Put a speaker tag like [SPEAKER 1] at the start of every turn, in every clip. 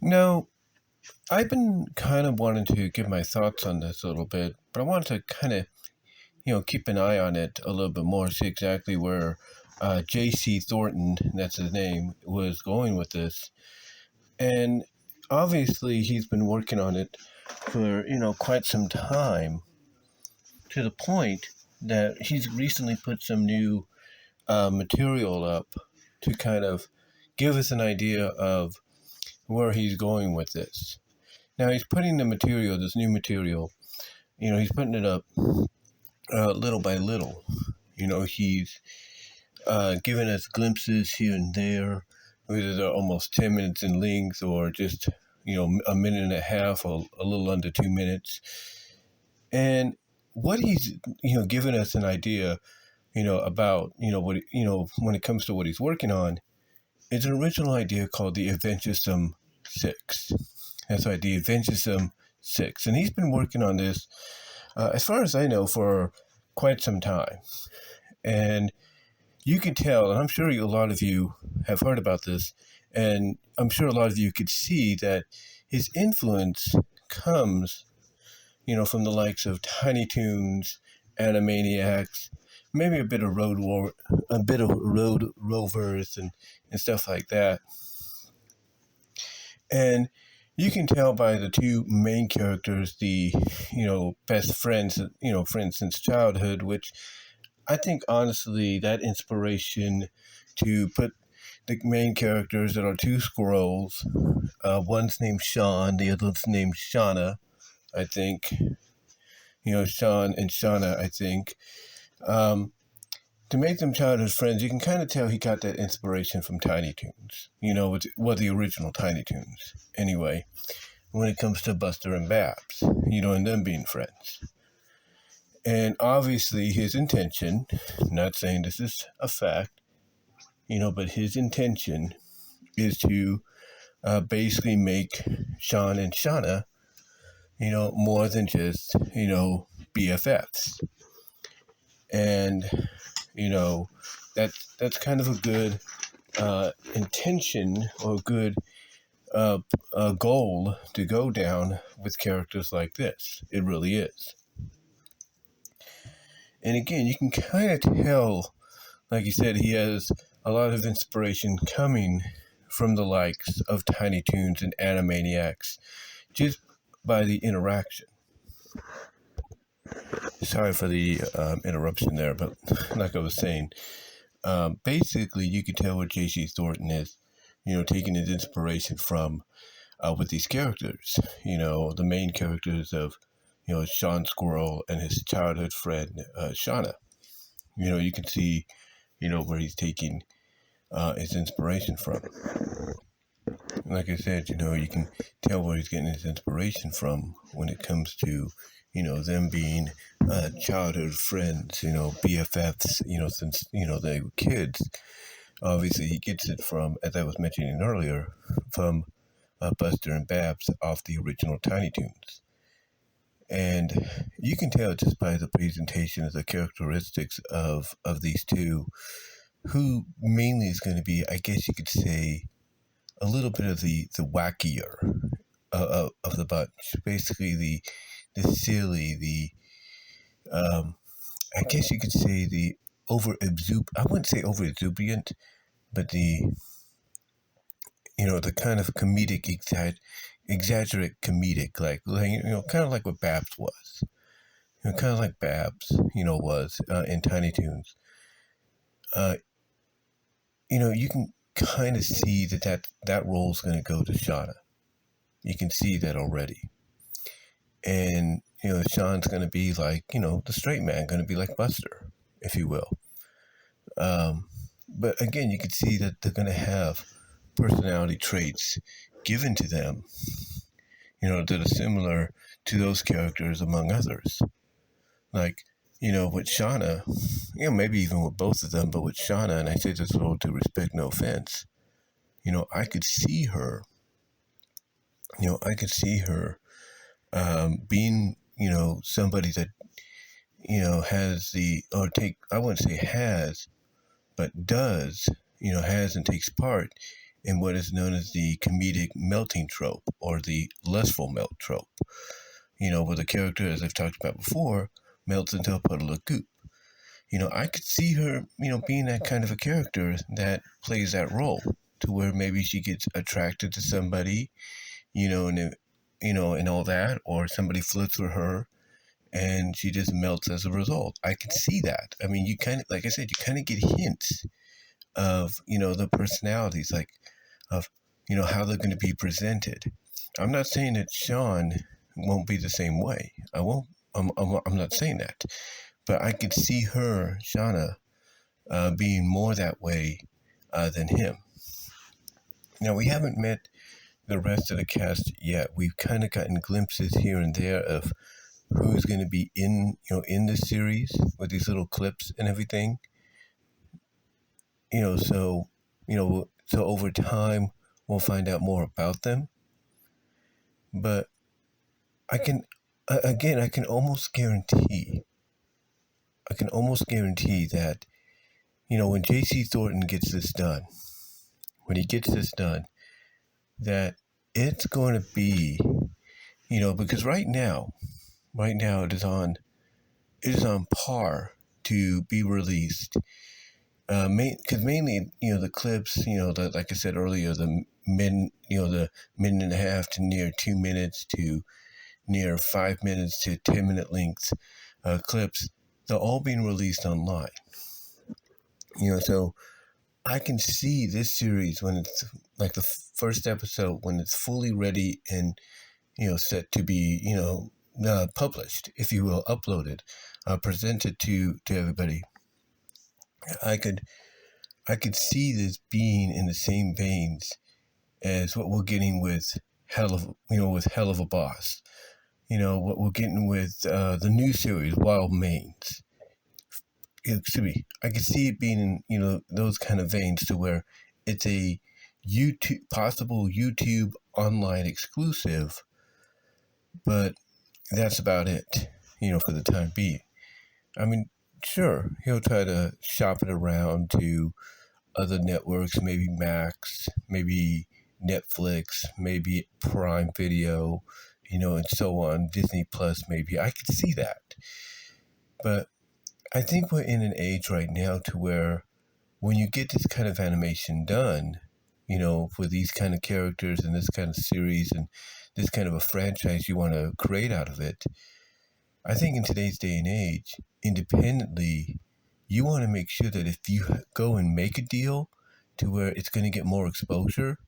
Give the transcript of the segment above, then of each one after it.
[SPEAKER 1] Now, I've been kind of wanting to give my thoughts on this a little bit, but I wanted to kind of, keep an eye on it a little bit more, see exactly where J.C. Thornton, that's his name, was going with this. And obviously, he's been working on it for, quite some time, to the point that he's recently put some new material up to kind of give us an idea of where he's going with this. Now he's putting this new material, he's putting it up little by little. He's giving us glimpses here and there, whether they're almost 10 minutes in length or just, a minute and a half or a little under 2 minutes. And what he's, giving us an idea, about, what, when it comes to what he's working on, is an original idea called the Adventuresome 6. That's right, the Adventuresome 6. And he's been working on this, as far as I know, for quite some time. And you can tell, and I'm sure a lot of you have heard about this, and I'm sure a lot of you could see that his influence comes, from the likes of Tiny Toons, Animaniacs, maybe a bit of Road Rovers and stuff like that. And you can tell by the two main characters, the, best friends, friends since childhood, which I think honestly that inspiration to put the main characters that are two squirrels, one's named Sean, the other's named Shauna, I think, Sean and Shauna, I think, to make them childhood friends. You can kind of tell he got that inspiration from Tiny Toons, the original Tiny Toons, anyway, when it comes to Buster and Babs, and them being friends. And obviously his intention, not saying this is a fact, but his intention is to basically make Sean and Shauna, more than just, BFFs. And, that's kind of a good intention or good goal to go down with characters like this. It really is. And again, you can kind of tell, like you said, he has a lot of inspiration coming from the likes of Tiny Toons and Animaniacs just by the interaction. Sorry for the interruption there, but like I was saying, basically you can tell what J.C. Thornton is, taking his inspiration from with these characters, the main characters of, Sean Squirrel and his childhood friend, Shauna. You can see, where he's taking his inspiration from. Like I said, you can tell where he's getting his inspiration from when it comes to, them being childhood friends, BFFs, since, they were kids. Obviously, he gets it from, as I was mentioning earlier, from Buster and Babs off the original Tiny Toons. And you can tell just by the presentation of the characteristics of these two, who mainly is going to be, I guess you could say, a little bit of the wackier of the bunch. Basically, the silly, I guess you could say the I wouldn't say over exuberant, but the kind of comedic, exaggerate comedic, kind of like what Babs was. Kind of like Babs, was in Tiny Toons. You can kind of see that role's going to go to Shauna. You can see that already. And, Sean's going to be like, the straight man, going to be like Buster, if you will. But again, you can see that they're going to have personality traits given to them, that are similar to those characters, among others. Like, with Shauna, maybe even with both of them, but with Shauna, and I say this with all due respect, no offense, I could see her, being, somebody that, has I wouldn't say has, but does, has and takes part in what is known as the comedic melting trope or the lustful melt trope. Where the character, as I've talked about before, melts into a puddle of goop. I could see her, being that kind of a character that plays that role to where maybe she gets attracted to somebody, and all that, or somebody flirts with her and she just melts as a result. I could see that. I mean, you kind of, like I said, you kind of get hints of, the personalities, like of, how they're going to be presented. I'm not saying that Sean won't be the same way. I won't. I'm not saying that, but I could see her, Shauna, being more that way than him. Now we haven't met the rest of the cast yet. We've kind of gotten glimpses here and there of who's going to be in this series with these little clips and everything. So over time we'll find out more about them. But I can almost guarantee that when J.C. Thornton gets this done, that it's going to be, because right now it is on par to be released. Because mainly, the clips, like I said earlier, the minute and a half to near 2 minutes to near 5 minutes to 10-minute length clips, they're all being released online. So I can see this series when it's like the first episode, when it's fully ready and, set to be, published, if you will, uploaded, presented to everybody. I could see this being in the same veins as what we're getting with Hell of a Boss. What we're getting with the new series, Wild Mains. Excuse me. I could see it being in, those kind of veins to where it's a possible YouTube online exclusive, but that's about it, for the time being. I mean, sure, he'll try to shop it around to other networks, maybe Max, maybe Netflix, maybe Prime Video, and so on, Disney Plus, maybe. I could see that. But I think we're in an age right now to where when you get this kind of animation done, for these kind of characters and this kind of series and this kind of a franchise you want to create out of it, I think in today's day and age, independently, you want to make sure that if you go and make a deal to where it's going to get more exposure,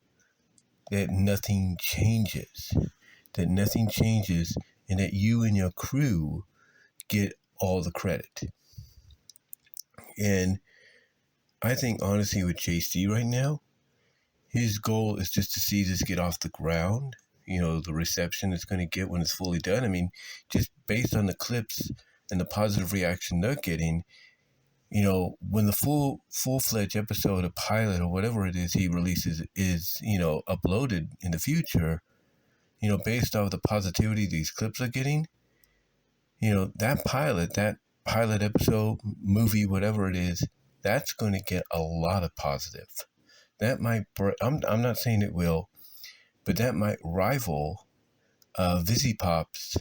[SPEAKER 1] that nothing changes. And that you and your crew get all the credit. And I think, honestly, with JC right now, his goal is just to see this get off the ground. The reception it's going to get when it's fully done. I mean, just based on the clips and the positive reaction they're getting, when the full-fledged episode, a pilot or whatever it is he releases is, uploaded in the future, based off the positivity these clips are getting, that pilot episode, movie, whatever it is, that's going to get a lot of positive. That might, I'm not saying it will, but that might rival VisiPop's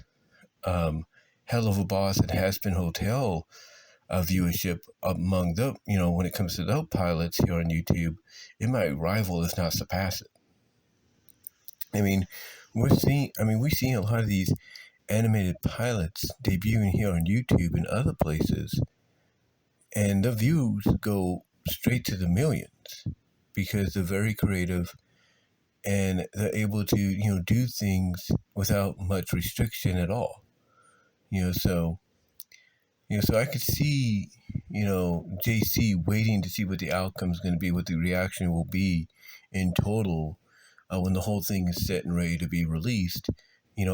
[SPEAKER 1] Hell of a Boss and Has Been Hotel viewership among the, when it comes to those pilots here on YouTube. It might rival, if not surpass it. I mean, we're seeing a lot of these animated pilots debuting here on YouTube and other places, and the views go straight to the millions because they're very creative and they're able to, do things without much restriction at all. So I could see, JC waiting to see what the outcome is going to be, what the reaction will be in total when the whole thing is set and ready to be released,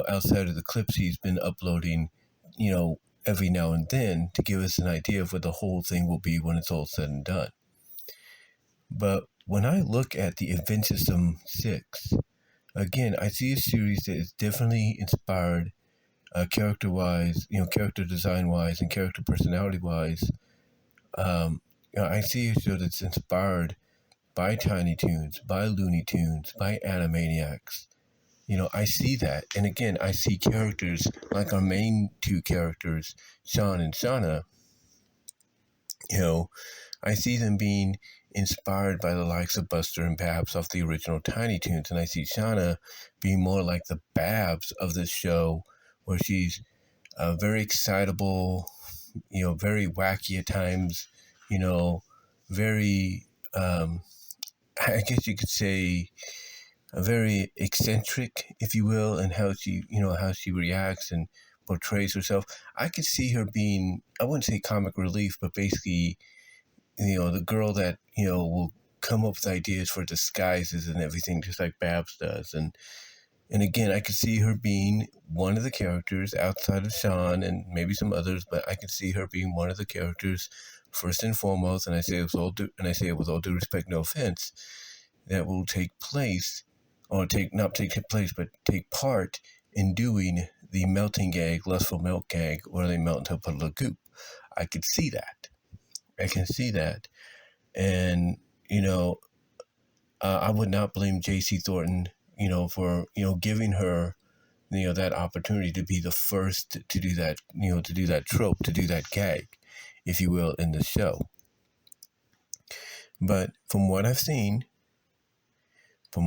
[SPEAKER 1] outside of the clips he's been uploading, every now and then to give us an idea of what the whole thing will be when it's all said and done. But when I look at the Adventuresome 6, again, I see a series that is definitely inspired character-wise, character design-wise and character personality-wise. I see a show that's inspired by Tiny Toons, by Looney Tunes, by Animaniacs. I see that. And again, I see characters like our main two characters, Sean and Shauna. I see them being inspired by the likes of Buster and Babs off the original Tiny Toons. And I see Shauna being more like the Babs of this show, where she's very excitable, very wacky at times, very, I guess you could say, very eccentric, if you will, and how she reacts and portrays herself. I could see her being, I wouldn't say comic relief, but basically, the girl that will come up with ideas for disguises and everything, just like Babs does. And again, I could see her being one of the characters outside of Sean and maybe some others, but I could see her being one of the characters first and foremost. And I say it with all due respect, no offense, that will take place, or not take place, but take part in doing the melting gag, lustful melt gag, where they melt into a puddle of goop. I could see that. I can see that. And, I would not blame J.C. Thornton, for, giving her, that opportunity to be the first to do that, to do that trope, to do that gag, if you will, in the show. But from what I've seen, he's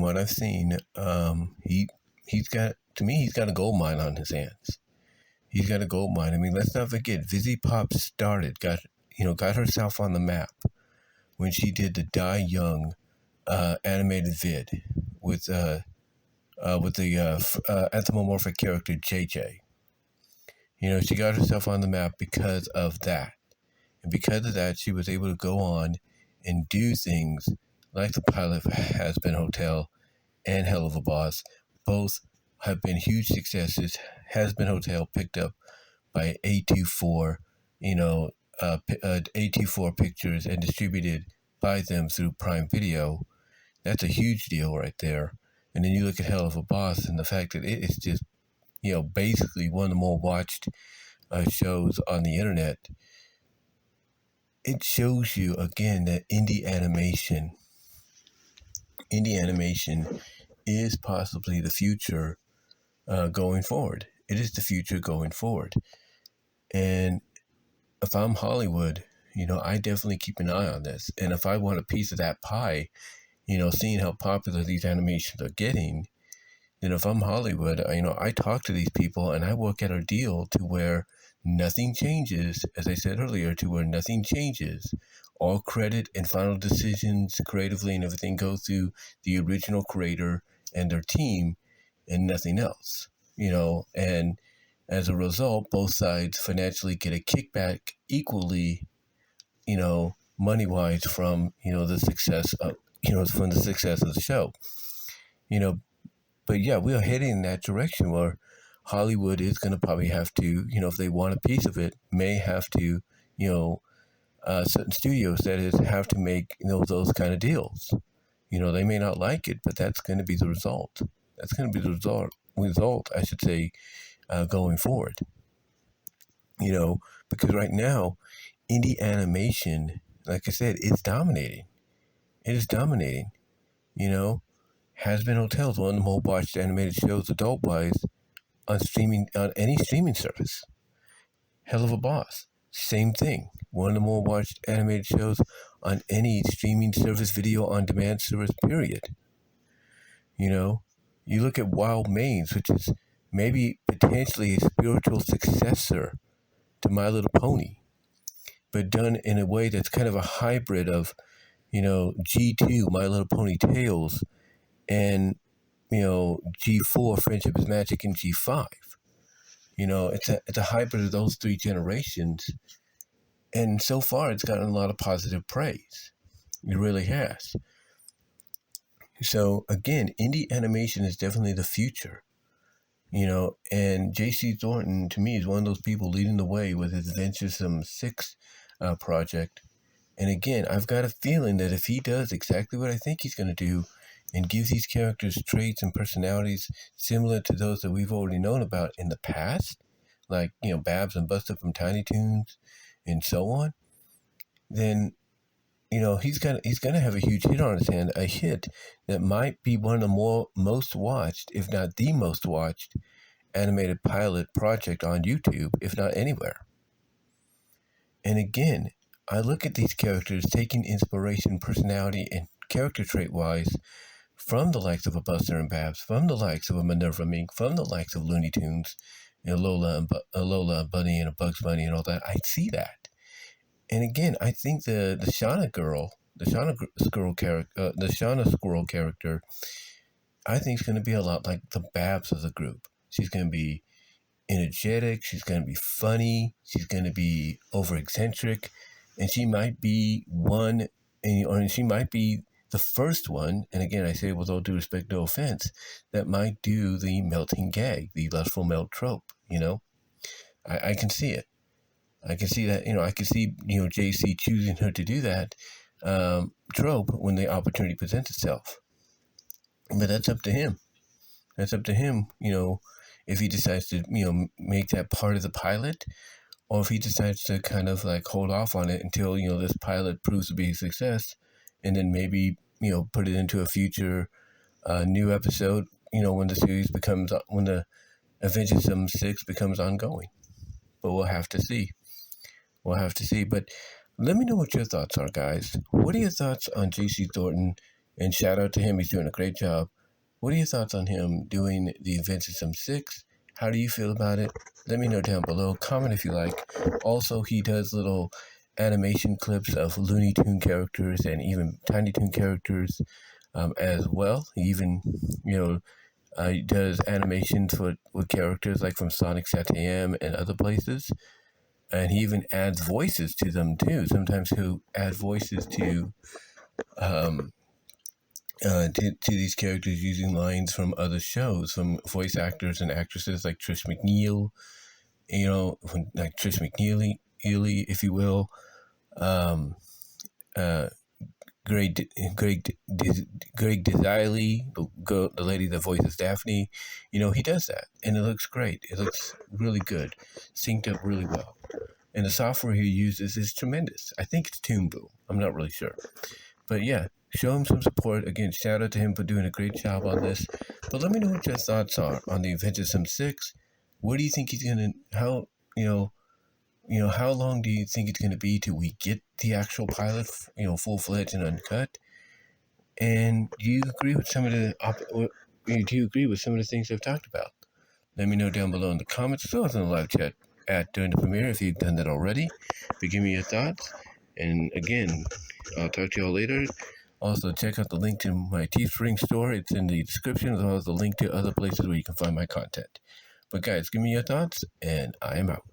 [SPEAKER 1] got a gold mine on his hands. He's got a gold mine. I mean, let's not forget, Vizzy Pop got herself on the map when she did the Die Young animated vid with the anthropomorphic character JJ. She got herself on the map because of that. And because of that, she was able to go on and do things like the pilot of Has Been Hotel and Hell of a Boss. Both have been huge successes. Has Been Hotel picked up by A24, A24 Pictures, and distributed by them through Prime Video. That's a huge deal right there. And then you look at Hell of a Boss and the fact that it is just, basically one of the more watched shows on the internet. It shows you, again, that indie animation is possibly the future going forward. It is the future going forward. And if I'm Hollywood, I definitely keep an eye on this. And if I want a piece of that pie, seeing how popular these animations are getting, then if I'm Hollywood, I talk to these people and I work out a deal to where nothing changes, as I said earlier, to where nothing changes. All credit and final decisions creatively and everything go through the original creator and their team and nothing else, and as a result, both sides financially get a kickback equally, money-wise from, the success of, from the success of the show, But yeah, we are heading in that direction where Hollywood is going to probably have to, if they want a piece of it, may have to, certain studios, that is, have to make, those kind of deals. They may not like it, but that's going to be the result. That's going to be the result, I should say, going forward. Because right now, indie animation, like I said, is dominating. It is dominating. Has Been Hotels, one of the most watched animated shows adult-wise on any streaming service. Hell of a Boss, same thing. One of the more watched animated shows on any streaming service, video on demand service, period. You look at Wild Mains, which is maybe potentially a spiritual successor to My Little Pony, but done in a way that's kind of a hybrid of, G2, My Little Pony Tales, and, G4, Friendship is Magic, and G5. It's a hybrid of those three generations. And so far, it's gotten a lot of positive praise. It really has. So, again, indie animation is definitely the future. And J.C. Thornton, to me, is one of those people leading the way with his Adventuresome 6 project. And again, I've got a feeling that if he does exactly what I think he's going to do and gives these characters traits and personalities similar to those that we've already known about in the past, like, Babs and Buster from Tiny Toons and so on, then he's gonna have a huge hit on his hand, a hit that might be one of the most watched, if not the most watched, animated pilot project on YouTube, if not anywhere. And again, I look at these characters taking inspiration, personality, and character trait wise from the likes of a Buster and Babs, from the likes of a Minerva Mink, from the likes of Looney Tunes, Lola, Lola Bunny, and a Bugs Bunny, and all that. I see that. And again, I think the Shauna girl, the Shauna Squirrel character, I think is going to be a lot like the Babs of the group. She's going to be energetic. She's going to be funny. She's going to be over eccentric, and she might be she might be the first one. And again, I say with all due respect, no offense, that might do the melting gag, the lustful melt trope. I can see it. I can see that, I can see, JC choosing her to do that trope when the opportunity presents itself. But that's up to him. That's up to him, if he decides to, make that part of the pilot, or if he decides to kind of like hold off on it until, this pilot proves to be a success, and then maybe, put it into a future new episode, when the Adventuresome 6 becomes ongoing. But we'll have to see. But let me know what your thoughts are, guys. What are your thoughts on JC Thornton? And shout out to him. He's doing a great job. What are your thoughts on him doing the Adventuresome 6? How do you feel about it? Let me know down below. Comment if you like. Also, he does little animation clips of Looney Tune characters and even Tiny Toon characters as well. He even, he does animations with characters like from Sonic Sat-AM and other places. And he even adds voices to them too. Sometimes he'll add voices to these characters using lines from other shows, from voice actors and actresses like Trish McNeil, like Trish McNeely, if you will. Greg Desiree, the lady that voices Daphne, he does that, and it looks great. It looks really good, synced up really well. And the software he uses is tremendous. I think it's Toon Boom. I'm not really sure. But yeah, show him some support. Again, shout out to him for doing a great job on this. But let me know what your thoughts are on the Adventuresome 6. What do you think he's going to, how long do you think it's going to be till we get the actual pilot, full-fledged and uncut? And do you agree with some of the things I've talked about? Let me know down below in the comments, as well as in the live chat during the premiere if you've done that already. But give me your thoughts. And again, I'll talk to y'all later. Also, check out the link to my Teespring store. It's in the description, as well as the link to other places where you can find my content. But guys, give me your thoughts, and I am out.